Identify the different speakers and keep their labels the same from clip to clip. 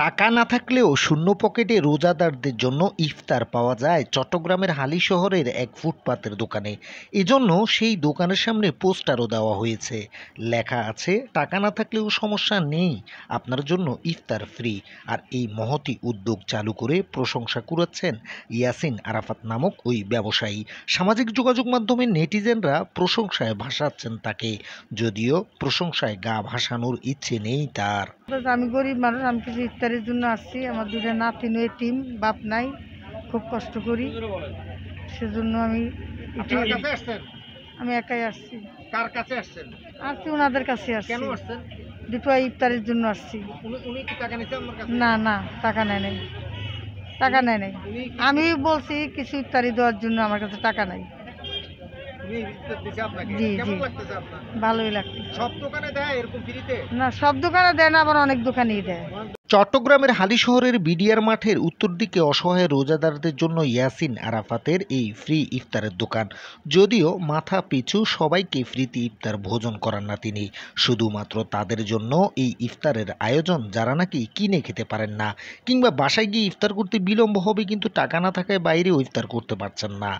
Speaker 1: টাকা না থাকলেও শূন্য পকেটে রোজাদারদের জন্য ইফতার পাওয়া যায় চট্টগ্রামের হালি শহরের এক ফুটপাতের দোকানে। এজন্য সেই দোকানের সামনে পোস্টারও দেওয়া হয়েছে, লেখা আছে টাকা না থাকলেও সমস্যা নেই, আপনার জন্য ইফতার ফ্রি। আর এই মহতি উদ্যোগ চালু করে প্রশংসা কুড়াচ্ছেন ইয়াসিন আরাফাত নামক ওই ব্যবসায়ী। সামাজিক যোগাযোগ মাধ্যমে নেটিজেনরা প্রশংসায় ভাসাচ্ছেন তাকে, যদিও প্রশংসায় গা ভাসানোর ইচ্ছে নেই তার।
Speaker 2: আমি গরিব মানুষ, আমি কিছু ইফতারের জন্য আসছি। আমার দুইটা নাতিন এতিম, বাপ নাই, খুব কষ্ট করি, সেজন্য আমি একাই আসছি।
Speaker 1: কার কাছে আসছেন?
Speaker 2: আসছি ওনাদের কাছে আসছি।
Speaker 1: কেন আসছেন?
Speaker 2: দুটো ইফতারের জন্য আসছি।
Speaker 1: উনি কি টাকা নিছে আপনার কাছে?
Speaker 2: না না, টাকা নেয় নাই, টাকা নেয় নাই। আমি বলছি কিছু ইফতারি দেওয়ার জন্য, আমার কাছে টাকা নাই। জি জি, ভালোই লাগছে।
Speaker 1: সব দোকানে দেয় এরকম ফ্রিতে?
Speaker 2: না, সব দোকানে দেয় না, আবার অনেক দোকানেই দেয়।
Speaker 1: চট্টগ্রামের হালি শহরের বিডিআর মাঠের উত্তর দিকে অসহায় রোজাদারদের জন্য ইয়াসিন আরাফাতের এই ফ্রি ইফতারের দোকান। যদিও মাথা পিছু সবাইকে ফ্রিতে ইফতার ভোজন করান না তিনি, শুধুমাত্র তাদের জন্য এই ইফতারের আয়োজন যারা নাকি কিনে খেতে পারেন না, কিংবা বাসায় গিয়ে ইফতার করতে বিলম্ব হবে কিন্তু টাকা না থাকায় বাইরেও ইফতার করতে পারছেন না।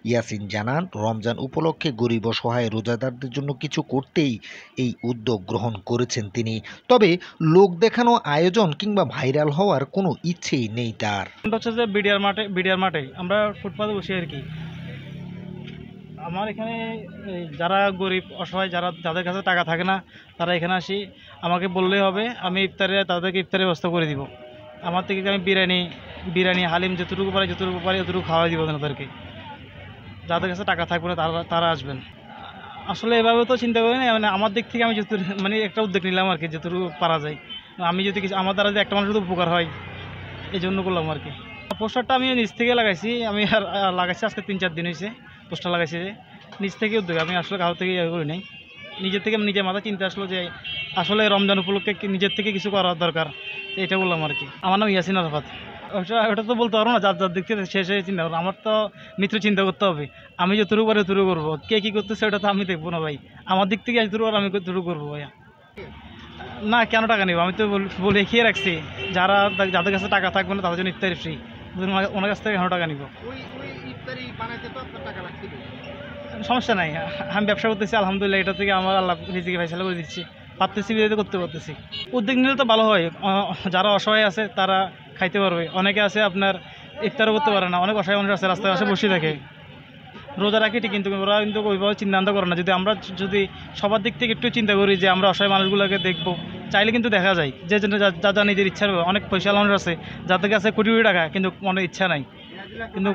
Speaker 1: ইয়াসিন জানান, রমজান উপলক্ষে গরিব অসহায় রোজাদারদের জন্য কিছু করতেই এই উদ্যোগ গ্রহণ করেছেন তিনি। তবে লোক দেখানো আয়োজন কিংবা ভাইরাল হওয়ার কোনো ইচ্ছেই নেই তার।
Speaker 3: হচ্ছে যে বিডিআর মাঠে আমরা ফুটপাতে বসে আর কি। আমার এখানে যারা গরিব অসহায়, যাদের কাছে টাকা থাকে না, তারা এখানে আসি, আমাকে বললেই হবে, আমি তাদেরকে ইফতারের ব্যবস্থা করে দিব। আমার থেকে আমি বিরিয়ানি হালিম যতটুকু পারি অতটুকু খাওয়াই দিব তাদেরকে। যাদের কাছে টাকা থাকবে না তারা আসবেন। আসলে এভাবে তো চিন্তা করি না, মানে আমার দিক থেকে আমি মানে একটা উদ্যোগ নিলাম আর কি, যতটুকু পারা যায়। আমি যদি কিছু আমার দ্বারা যদি একটা মানুষের উপকার হয়, এই জন্য করলাম আর কি। পোস্টারটা আমি নিজ থেকে লাগাইছি, আমি আর লাগাইছি আজকে 3-4 দিন হয়েছে পোস্টার লাগাইছি, যে নিজ থেকে উদ্যোগ, আমি আসলে কারোর থেকে করি নাই। নিজের থেকে নিজের মাথায় চিন্তা আসলো যে আসলে রমজান উপলক্ষে নিজের থেকে কিছু করার দরকার, এটা বললাম আর কি। আমার নাম ইয়াসিন আরাফাত। ওটা তো বলতে পারবো না, যার দিক থেকে শেষে চিন্তা করবো। আমার তো মিত্র চিন্তা করতে হবে, আমি যতটুকু পারি ততটুকু করবো। কে কী করতেছে ওটা তো আমি দেখবো না ভাই, আমার দিক থেকে যতটুকু আমি ততটুকু করবো ভাইয়া। না, কেন টাকা নেব? আমি তো বলে খেয়ে রাখছি, যাদের কাছে টাকা থাকবে না তাদের জন্য ইফতারি ফ্রি। ওনার কাছ থেকে কেন টাকা নিব? সমস্যা নাই, আমি ব্যবসা করতেছি আলহামদুলিল্লাহ, এটা থেকে আমার আল্লাহ রিজিকে ফয়সালা করে দিচ্ছি, পারতেছি বিরোধী করতে পারতেছি। উদ্যোগ নিলে তো ভালো হয়, যারা অসহায় আছে তারা খাইতে পারবে। অনেকে আছে আপনার ইফতারও করতে পারে না, অনেক অসহায় মানুষ আছে রাস্তায় পাশে বসে থাকে, রোজা রাখি ঠিক, কিন্তু ওরা কিন্তু ওইভাবে চিন্তা করে না। যদি সবার দিক থেকে একটু চিন্তা করি যে আমরা অসহায় মানুষগুলোকে দেখবো, চাইলে কিন্তু দেখা যায় যে যা নিজের ইচ্ছা। অনেক পয়সা মানুষ আছে যাদের কাছে কোটি কোটি টাকা, কিন্তু মনে ইচ্ছা নাই। কিন্তু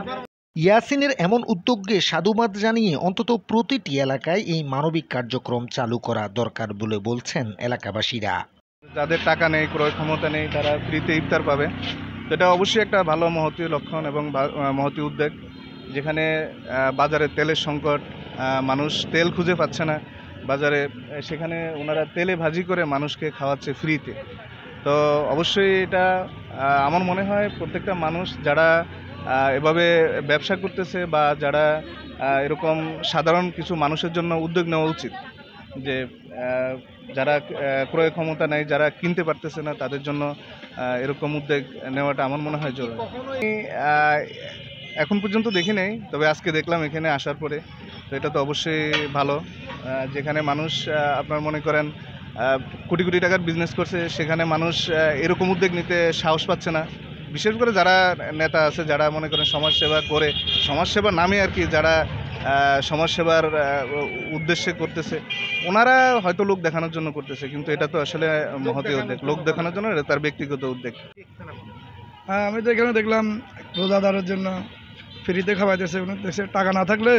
Speaker 1: ইয়াসিনের এমন উদ্যোগকে সাধুবাদ জানিয়ে অন্তত প্রতিটি এলাকায় এই মানবিক কার্যক্রম চালু করা দরকার বলে বলছেন এলাকাবাসীরা।
Speaker 4: যাদের টাকা নেই, ক্রয় ক্ষমতা নেই, তারা ফ্রিতে ইফতার পাবে, এটা অবশ্যই একটা ভালো মহতী লক্ষণ এবং মহতী উদ্যোগ। যেখানে বাজারে তেলের সংকট, মানুষ তেল খুঁজে পাচ্ছে না বাজারে, সেখানে ওনারা তেলে ভাজি করে মানুষকে খাওয়াচ্ছে ফ্রিতে। তো অবশ্যই এটা আমার মনে হয় প্রত্যেকটা মানুষ যারা এভাবে ব্যবসা করতেছে বা যারা এরকম সাধারণ কিছু মানুষের জন্য উদ্যোগ নেওয়া উচিত, যে যারা ক্রয় ক্ষমতা নেই, যারা কিনতে পারতেছে না, তাদের জন্য এরকম উদ্যোগ নেওয়াটা আমার মনে হয় জরুরি। এখন পর্যন্ত দেখি নেই, তবে আজকে দেখলাম এখানে আসার পরে, তো এটা তো অবশ্যই ভালো। যেখানে মানুষ আপনার মনে করেন কোটি কোটি টাকার বিজনেস করছে, সেখানে মানুষ এরকম উদ্যোগ নিতে সাহস পাচ্ছে না। বিশেষ করে যারা নেতা আছে, যারা মনে করেন সমাজসেবা করে, সমাজসেবার নামে আর কি, যারা সমাজসেবার উদ্দেশ্যে করতেছে, ওনারা হয়তো লোক দেখানোর জন্য করতেছে, কিন্তু এটা তো আসলে মহতী উদ্যোগ, লোক দেখানোর জন্য এটা তার ব্যক্তিগত উদ্যোগ।
Speaker 5: হ্যাঁ, আমি তো এখানে দেখলাম রোজাদারের জন্য ফ্রিতে খাওয়াইতেছে। দেশে টাকা না থাকলে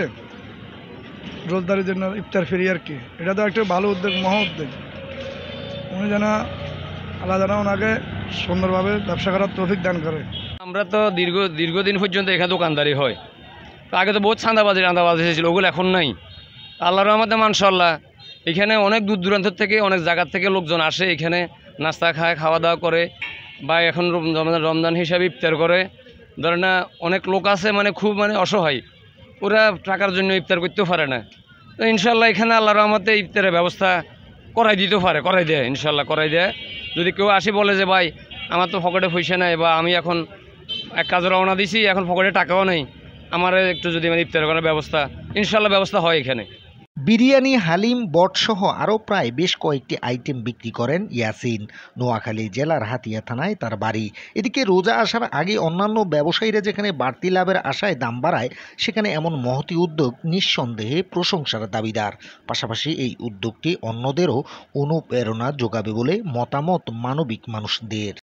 Speaker 5: রোজদারের জন্য ইফতার ফ্রি আর কি। এটা তো একটা ভালো উদ্যোগ, মহা উদ্যোগ। উনি যেন আল্লাহ যেন ওনাকে সুন্দরভাবে ব্যবসা করার তৌফিক দান করে।
Speaker 6: আমরা তো দীর্ঘদিন পর্যন্ত এখানে দোকানদারি হয়, তো আগে তো বহুত চাঁদাবাজি এসেছিল, ওগুলো এখন নাই। আল্লাহর রহমতে মাশাআল্লাহ এখানে অনেক দূর দূরান্ত থেকে, অনেক জায়গার থেকে লোকজন আসে, এখানে নাস্তা খায়, খাওয়া দাওয়া করে, বা এখন রমজান হিসাবে ইফতার করে। ধরে না অনেক লোক আছে মানে খুব অসহায়, ওরা টাকার জন্য ইফতার করতেও পারে না। তো ইনশাল্লাহ এখানে আল্লাহর রহমতে ইফতারের ব্যবস্থা করাই দিতে পারে, করাই দেয়, ইনশাল্লাহ করাই দেয়। যদি কেউ আসে বলে যে ভাই আমার তো পকেটে পয়সা নাই, বা আমি এখন এক কাজে রওনা দিছি, এখন পকেটে টাকাও নেই, আমার একটু যদি মানে ইফতার করার ব্যবস্থা, ইনশাল্লাহ ব্যবস্থা হয় এখানে।
Speaker 1: বিরিয়ানি, হালিম, বটসহ আরও প্রায় বেশ কয়েকটি আইটেম বিক্রি করেন ইয়াসিন। নোয়াখালী জেলার হাতিয়া থানায় তার বাড়ি। এদিকে রোজা আসার আগে অন্যান্য ব্যবসায়ীরা যেখানে বাড়তি লাভের আশায় দাম বাড়ায়, সেখানে এমন মহতী উদ্যোগ নিঃসন্দেহে প্রশংসার দাবিদার। পাশাপাশি এই উদ্যোগটি অন্যদেরও অনুপ্রেরণা যোগাবে বলে মতামত মানবিক মানুষদের।